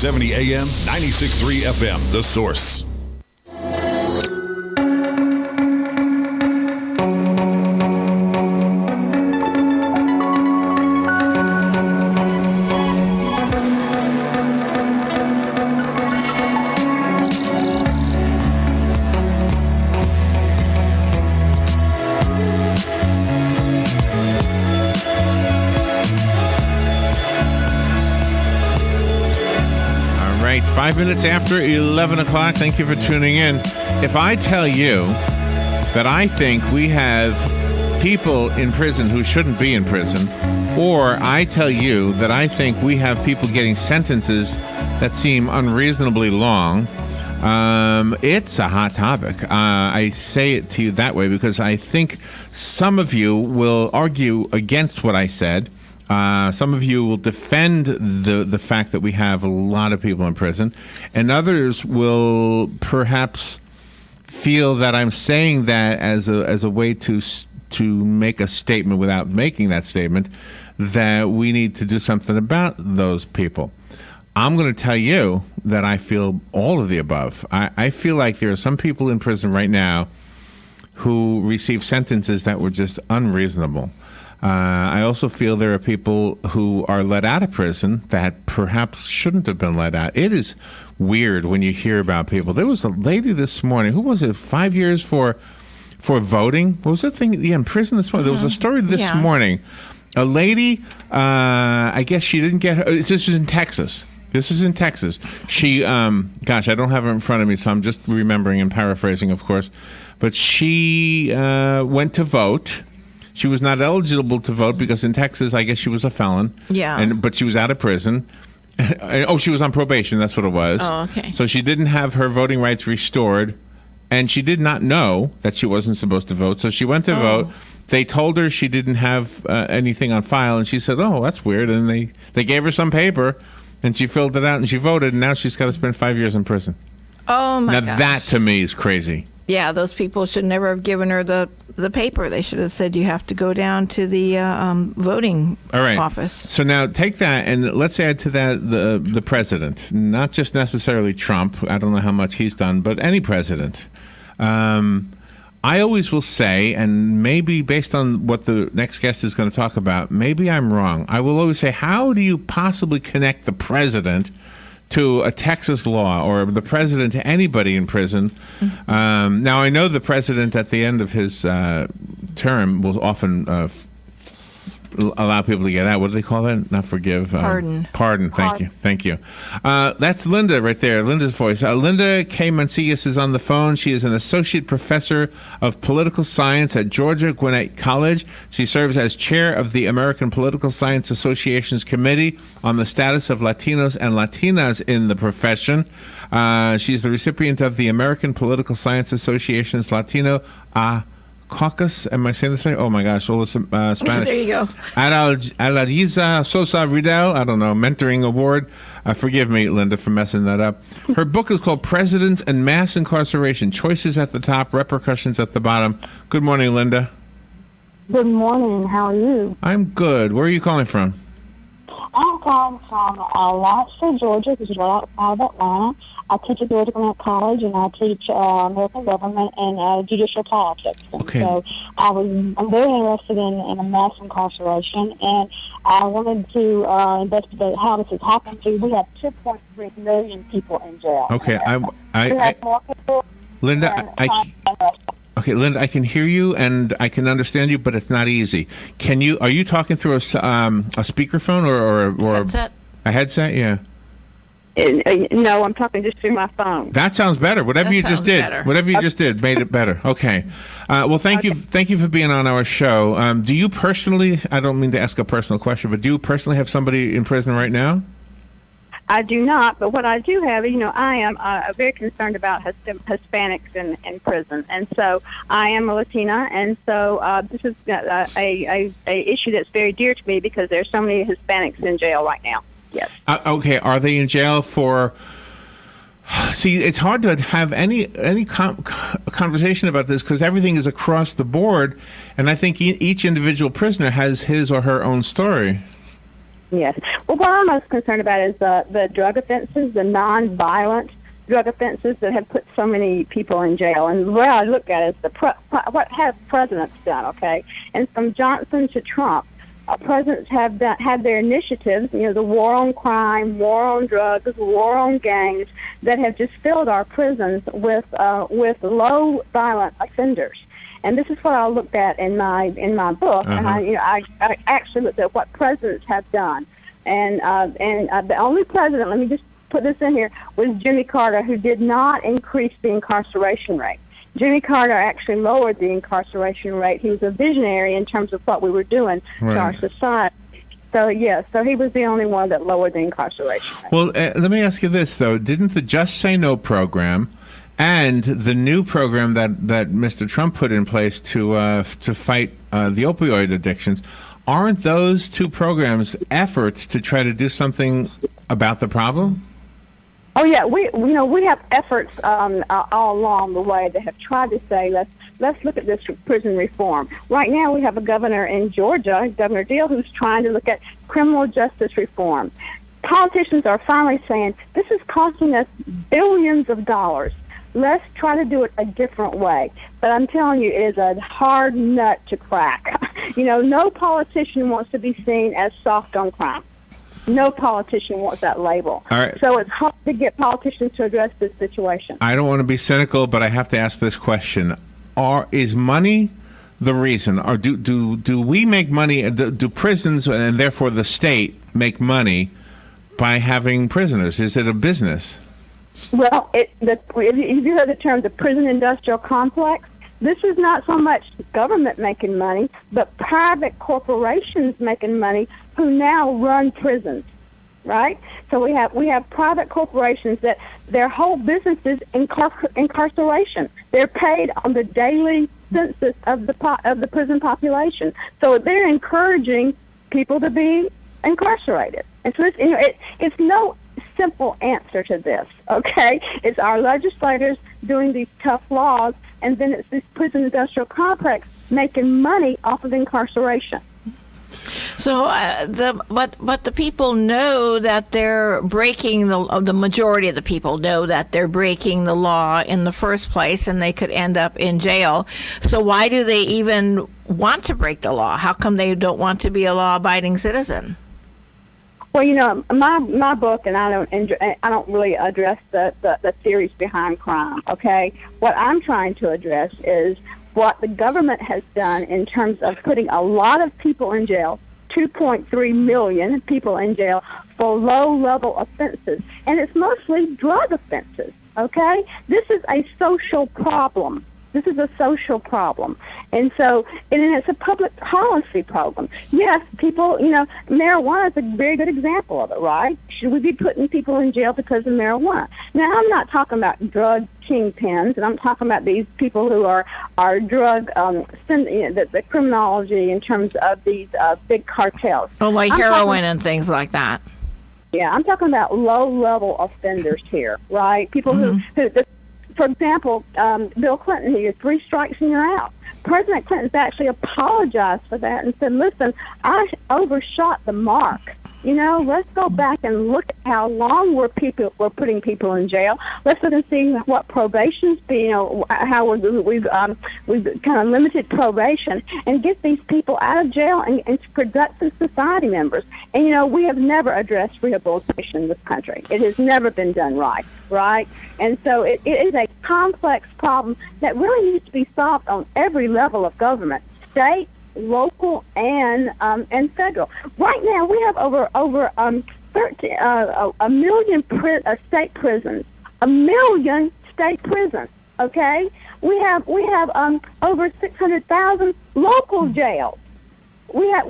670 AM, 96.3 FM, The Source. All right, 5 minutes after 11 o'clock. Thank you for tuning in. If I tell you that I think we have people in prison who shouldn't be in prison, or I tell you that I think we have people getting sentences that seem unreasonably long, it's a hot topic. I say it to you that way because I think some of you will argue against what I said. Some of you will defend the fact that we have a lot of people in prison, and others will perhaps feel that I'm saying that as a way to make a statement without making that statement, that we need to do something about those people. I'm going to tell you that I feel all of the above. I feel like there are some people in prison right now who receive sentences that were just unreasonable. I also feel there are people who are let out of prison that perhaps shouldn't have been let out. It is weird when you hear about people. There was a lady this morning, who was it, 5 years for voting? What was that thing? Yeah, in prison this morning. There was a story this morning. A lady, I guess she didn't get her. This is in Texas. She, gosh, I don't have it in front of me, so I'm just remembering and paraphrasing, of course. But she went to vote. She was not eligible to vote because in Texas, I guess she was a felon. Yeah. But she was out of prison. Oh, she was on probation. That's what it was. Oh, okay. So she didn't have her voting rights restored, and she did not know that she wasn't supposed to vote. So she went to vote. They told her she didn't have anything on file, and she said, "Oh, that's weird." And they gave her some paper, and she filled it out, and she voted, and now she's got to spend 5 years in prison. Oh, my gosh. Now, that to me is crazy. Yeah, those people should never have given her the paper. They should have said, you have to go down to the voting office. So now take that, and let's add to that the president, not just necessarily Trump. I don't know how much he's done, but any president. I always will say, and maybe based on what the next guest is going to talk about, maybe I'm wrong. I will always say, how do you possibly connect the president to a Texas law, or the president to anybody in prison? Now, I know the president at the end of his term will often allow people to get out. What do they call that? Not forgive. Pardon. Pardon. Thank you. That's Linda right there. Linda's voice. Linda K. Mancillas is on the phone. She is an associate professor of political science at Georgia Gwinnett College. She serves as chair of the American Political Science Association's Committee on the Status of Latinos and Latinas in the Profession. She's the recipient of the American Political Science Association's Latino Caucus. Am I saying this right? Oh my gosh, all this Spanish. There you go. Alariza Sosa Riddell, I don't know, mentoring award. Forgive me, Linda, for messing that up. Her book is called Presidents and Mass Incarceration, Choices at the Top, Repercussions at the Bottom. Good morning, Linda. Good morning. How are you? I'm good. Where are you calling from? I'm calling from Lancaster, Georgia, which is right outside of Atlanta. I teach at Georgia Gwinnett College, and I teach American government and judicial politics. And Okay. So I'm very interested in mass incarceration, and I wanted to investigate how this has happened. We have 2.3 million people in jail. Okay, We have more people Linda, Okay, Linda, I can hear you and I can understand you, but it's not easy. Are you talking through a speakerphone or Headset? a headset? Yeah. No, I'm talking just through my phone. That sounds better. Whatever you just did made it better. Okay. Well, thank you for being on our show. Do you personally? I don't mean to ask a personal question, but do you personally have somebody in prison right now? I do not, but what I do have, I am very concerned about Hispanics in prison, and so I am a Latina, and so this is a issue that's very dear to me because there's so many Hispanics in jail right now. Yes. Okay. Are they in jail for? See, it's hard to have any conversation about this because everything is across the board, and I think each individual prisoner has his or her own story. Yes. Well, what I'm most concerned about is the drug offenses, the non-violent drug offenses that have put so many people in jail. And the way I look at it is what have presidents done, okay? And from Johnson to Trump, presidents have had their initiatives, the war on crime, war on drugs, war on gangs, that have just filled our prisons with low violent offenders. And this is what I looked at in my book, and I actually looked at what presidents have done, and the only president, let me just put this in here, was Jimmy Carter, who did not increase the incarceration rate. Jimmy Carter actually lowered the incarceration rate. He was a visionary in terms of what we were doing to our society. So, yes, so he was the only one that lowered the incarceration rate. Well, let me ask you this, though. Didn't the Just Say No program and the new program that Mr. Trump put in place to fight the opioid addictions, aren't those two programs efforts to try to do something about the problem? Oh yeah, we have efforts all along the way that have tried to say let's look at this prison reform. Right now, we have a governor in Georgia, Governor Deal, who's trying to look at criminal justice reform. Politicians are finally saying this is costing us billions of dollars. Let's try to do it a different way. But I'm telling you, it is a hard nut to crack. No politician wants to be seen as soft on crime. No politician wants that label. All right. So it's hard to get politicians to address this situation. I don't want to be cynical, but I have to ask this question. Is money the reason? Or do we make money, do prisons and therefore the state make money by having prisoners? Is it a business? Well, if you heard the term the prison industrial complex, this is not so much government making money, but private corporations making money who now run prisons, right? So we have private corporations that their whole business is incarceration. They're paid on the daily census of the prison population. So they're encouraging people to be incarcerated. And so it's no simple answer to this, okay? It's our legislators doing these tough laws, and then it's this prison industrial complex making money off of incarceration. So, but the people know that they're breaking the majority of the people know that they're breaking the law in the first place, and they could end up in jail. So why do they even want to break the law? How come they don't want to be a law-abiding citizen? Well, my book, and I don't really address the theories behind crime. Okay, what I'm trying to address is what the government has done in terms of putting a lot of people in jail, 2.3 million people in jail for low-level offenses, and it's mostly drug offenses. Okay, this is a social problem. This is a social problem. And so, and it's a public policy problem. Yes, people, marijuana is a very good example of it, right? Should we be putting people in jail because of marijuana? Now, I'm not talking about drug kingpins, and I'm talking about these people who are drug, the criminology in terms of these big cartels. Oh, like heroin and things like that. Yeah, I'm talking about low-level offenders here, right? People who for example, Bill Clinton, he had 3 strikes and you're out. President Clinton's actually apologized for that and said, listen, I overshot the mark. Let's go back and look at how long we're putting people in jail. Let's look and see what probation's how we've kind of limited probation and get these people out of jail and productive society members. And we have never addressed rehabilitation in this country. It has never been done right? And so it is a complex problem that really needs to be solved on every level of government, state, local, and federal. Right now, we have over 1 million state prisons. 1 million state prisons. Okay, we have over 600,000 local jails. We have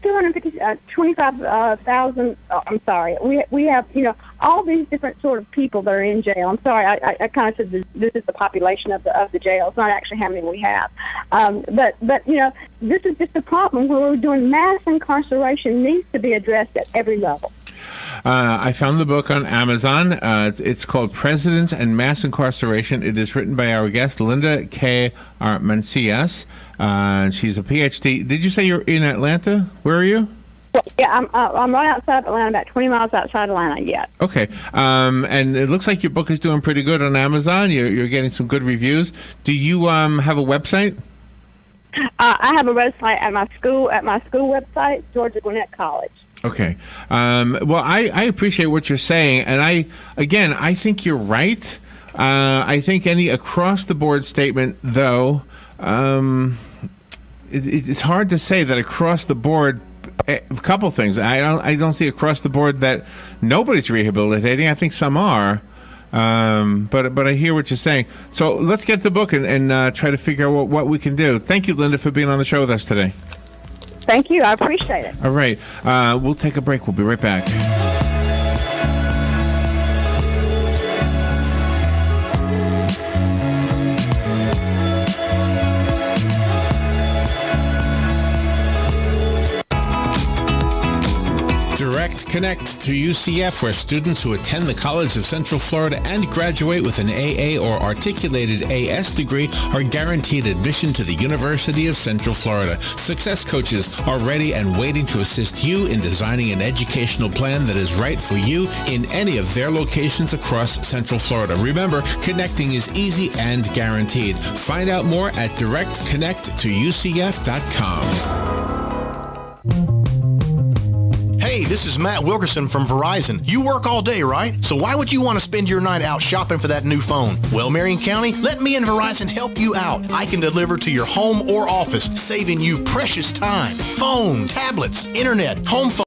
225,000. I'm sorry. We have all these different sort of people that are in jail. I'm sorry. I kind of said this is the population of the jail. It's not actually how many we have. But this is just a problem where we're doing mass incarceration needs to be addressed at every level. I found the book on Amazon. It's called Presidents and Mass Incarceration. It is written by our guest, Linda K. Mancillas. She's a PhD. Did you say you're in Atlanta? Where are you? Yeah, I'm right outside Atlanta, about 20 miles outside Atlanta. Yeah. Okay. And it looks like your book is doing pretty good on Amazon. You're getting some good reviews. Do you have a website? I have a website at my school website, Georgia Gwinnett College. Okay. Well, I appreciate what you're saying, and I think you're right. I think any across-the-board statement, though, it's hard to say that across the board. A couple things. I don't see across the board that nobody's rehabilitating. I think some are, but I hear what you're saying. So let's get the book and try to figure out what we can do. Thank you, Linda, for being on the show with us today. Thank you. I appreciate it. All right. We'll take a break. We'll be right back. Direct Connect to UCF, where students who attend the College of Central Florida and graduate with an AA or articulated AS degree are guaranteed admission to the University of Central Florida. Success coaches are ready and waiting to assist you in designing an educational plan that is right for you in any of their locations across Central Florida. Remember, connecting is easy and guaranteed. Find out more at directconnecttoUCF.com. Hey, this is Matt Wilkerson from Verizon. You work all day, right? So why would you want to spend your night out shopping for that new phone? Well, Marion County, let me and Verizon help you out. I can deliver to your home or office, saving you precious time. Phone, tablets, internet, home phone.